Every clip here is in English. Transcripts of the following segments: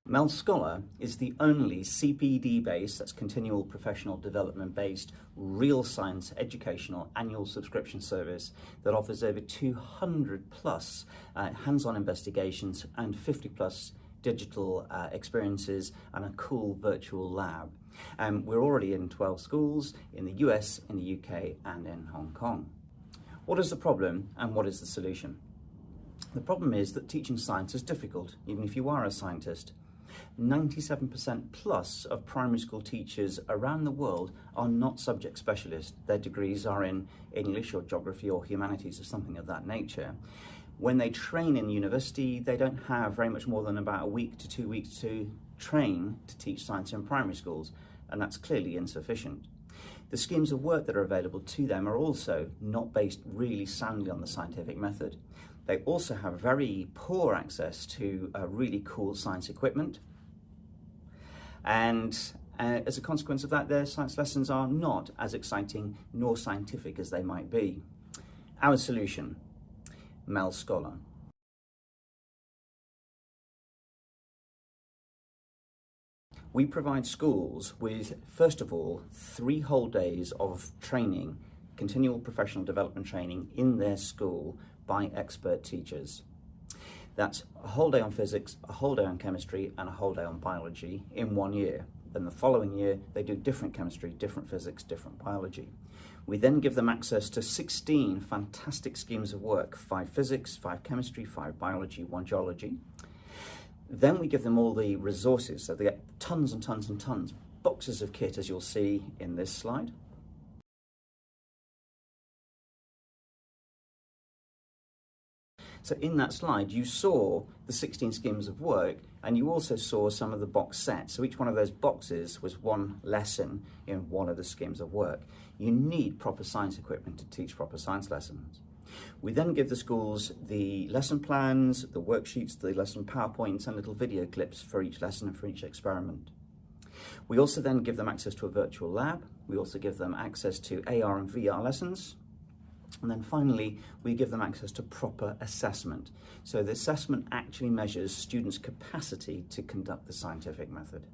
MEL Scholar is the only CPD-based, that's continual professional development-based, real science educational annual subscription service that offers over 200 plus hands-on investigations and 50 plus digital experiences and a cool virtual lab. We're already in 12 schools in the US, in the UK and in Hong Kong. What is the problem and what is the solution? The problem is that teaching science is difficult, even if you are a scientist. 97% plus of primary school teachers around the world are not subject specialists. Their degrees are in English or geography or humanities or something of that nature. When they train in university, they don't have very much more than about a week to 2 weeks to train to teach science in primary schools, and that's clearly insufficient. The schemes of work that are available to them are also not based really soundly on the scientific method. They also have very poor access to really cool science equipment. And as a consequence of that, their science lessons are not as exciting nor scientific as they might be. Our solution, MEL Scholar. We provide schools with, first of all, 3 whole days of training, continual professional development training in their school by expert teachers. That's a whole day on physics, a whole day on chemistry, and a whole day on biology in 1 year. Then the following year, they do different chemistry, different physics, different biology. We then give them access to 16 fantastic schemes of work, 5 physics, 5 chemistry, 5 biology, 1 geology. Then we give them all the resources, so they get tons and tons and tons, boxes of kit, as you'll see in this slide. So in that slide, you saw the 16 schemes of work, and you also saw some of the box sets. So each one of those boxes was 1 lesson in one of the schemes of work. You need proper science equipment to teach proper science lessons. We then give the schools the lesson plans, the worksheets, the lesson PowerPoints, and little video clips for each lesson and for each experiment. We also then give them access to a virtual lab. We also give them access to AR and VR lessons. And then finally, we give them access to proper assessment. So the assessment actually measures students' capacity to conduct the scientific method.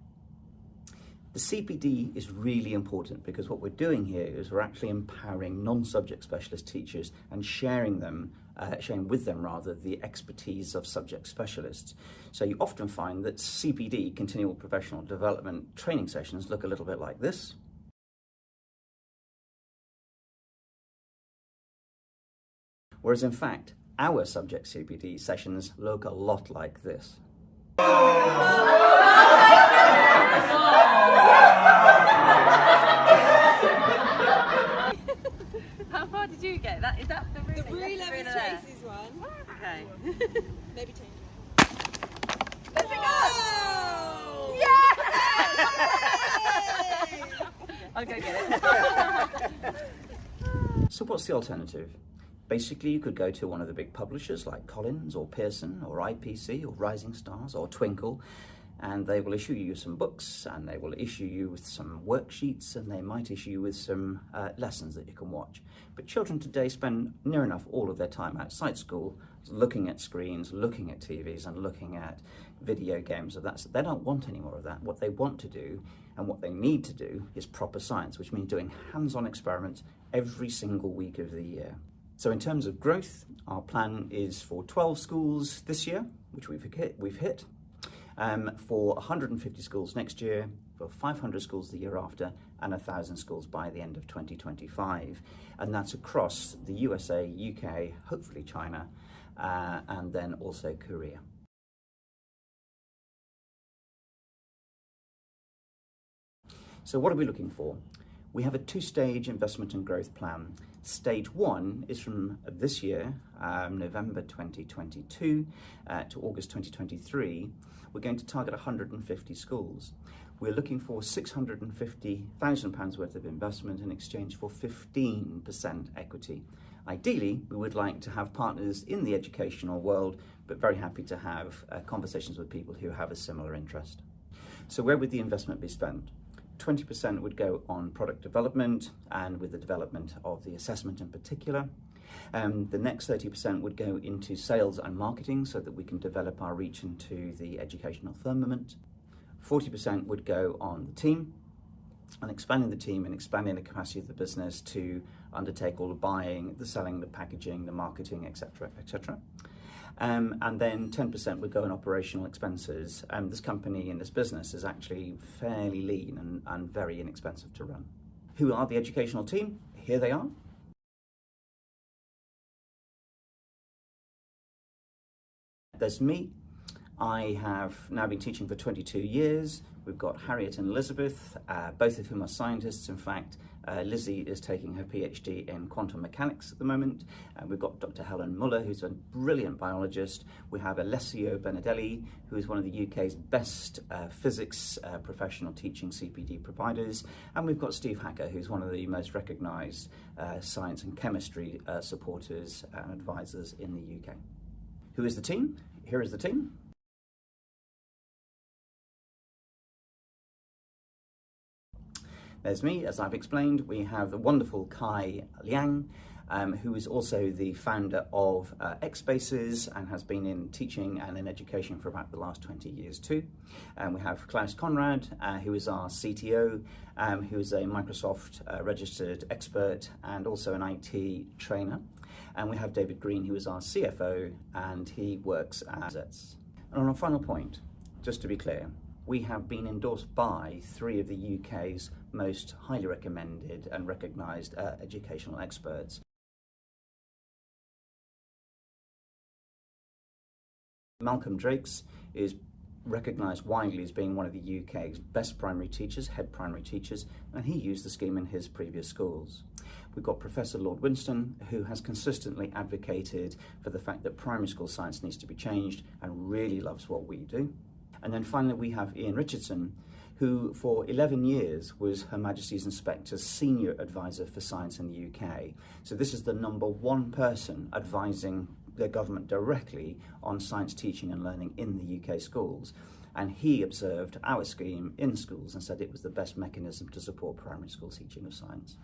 The CPD is really important because what we're doing here is we're actually empowering non-subject specialist teachers and sharing with them the expertise of subject specialists. So you often find that CPD, continual professional development training sessions, look a little bit like this. Whereas in fact, our subject CPD sessions look a lot like this. How far did you get? Is that the ruler? The ruler was Tracy's one. Okay. Maybe change it. There's a go! Yeah! I'll go get it. So what's the alternative? Basically, you could go to one of the big publishers like Collins or Pearson or IPC or Rising Stars or Twinkle, and they will issue you some books, and they will issue you with some worksheets, and they might issue you with some lessons that you can watch. But children today spend near enough all of their time outside school looking at screens, looking at TVs, and looking at video games. So they don't want any more of that. What they want to do and what they need to do is proper science, which means doing hands-on experiments every single week of the year. So in terms of growth, our plan is for 12 schools this year, which we've hit, for 150 schools next year, for 500 schools the year after, and 1,000 schools by the end of 2025. And that's across the USA, UK, hopefully China, and then also Korea. So what are we looking for? We have a 2-stage investment and growth plan. Stage 1 is from this year, November 2022 to August 2023. We're going to target 150 schools. We're looking for £650,000 worth of investment in exchange for 15% equity. Ideally, we would like to have partners in the educational world, but very happy to have conversations with people who have a similar interest. So where would the investment be spent? 20% would go on product development and with the development of the assessment in particular. The next 30% would go into sales and marketing so that we can develop our reach into the educational firmament. 40% would go on the team and expanding the team and expanding the capacity of the business to undertake all the buying, the selling, the packaging, the marketing, etc., etc. And then 10% would go in operational expenses. This company and this business is actually fairly lean and very inexpensive to run. Who are the educational team? Here they are. There's me. I have now been teaching for 22 years. We've got Harriet and Elizabeth, both of whom are scientists. In fact, Lizzie is taking her PhD in quantum mechanics at the moment. We've got Dr. Helen Muller, who's a brilliant biologist. We have Alessio Benedelli, who is one of the UK's best physics professional teaching CPD providers. And we've got Steve Hacker, who's one of the most recognised science and chemistry supporters and advisors in the UK. Who is the team? Here is the team. There's me, as I've explained. We have the wonderful Kai Liang, who is also the founder of X-Spaces and has been in teaching and in education for about the last 20 years too. We have Klaus Conrad, who is our CTO, who is a Microsoft registered expert and also an IT trainer. And we have David Green, who is our CFO, and he works as And on a final point, just to be clear, we have been endorsed by 3 of the UK's most highly recommended and recognised educational experts. Malcolm Drakes is recognised widely as being one of the UK's best primary teachers, head primary teachers, and he used the scheme in his previous schools. We've got Professor Lord Winston, who has consistently advocated for the fact that primary school science needs to be changed and really loves what we do. And then finally we have Ian Richardson, who for 11 years was Her Majesty's Inspector's Senior Advisor for Science in the UK. So this is the #1 person advising the government directly on science teaching and learning in the UK schools. And he observed our scheme in schools and said it was the best mechanism to support primary school teaching of science.